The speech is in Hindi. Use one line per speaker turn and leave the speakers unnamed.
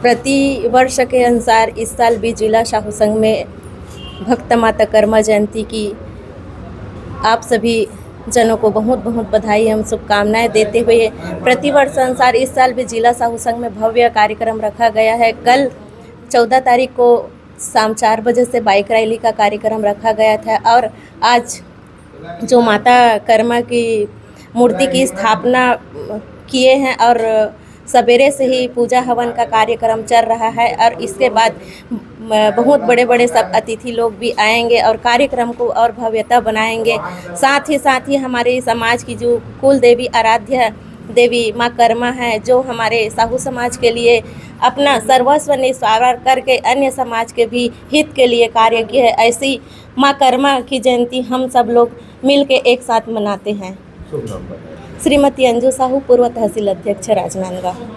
प्रति वर्ष के अनुसार इस साल भी जिला साहू संघ में भक्त माता कर्मा जयंती की आप सभी जनों को बहुत बहुत बधाई एवं शुभकामनाएं देते हुए प्रतिवर्ष अनुसार इस साल भी जिला साहू संघ में भव्य कार्यक्रम रखा गया है। कल 14 तारीख को शाम 4 बजे से बाइक रैली का कार्यक्रम रखा गया था और आज जो माता कर्मा की मूर्ति की स्थापना किए हैं और सवेरे से ही पूजा हवन का कार्यक्रम चल रहा है और इसके बाद बहुत बड़े बड़े सब अतिथि लोग भी आएंगे और कार्यक्रम को और भव्यता बनाएंगे। साथ ही हमारे समाज की जो कुल देवी आराध्य देवी माँ कर्मा है, जो हमारे साहू समाज के लिए अपना सर्वस्व निस्वार करके अन्य समाज के भी हित के लिए कार्य की है, ऐसी माँ कर्मा की जयंती हम सब लोग मिल के एक साथ मनाते हैं। श्रीमती अंजू साहू, पूर्व तहसील अध्यक्ष राजनांदगांव।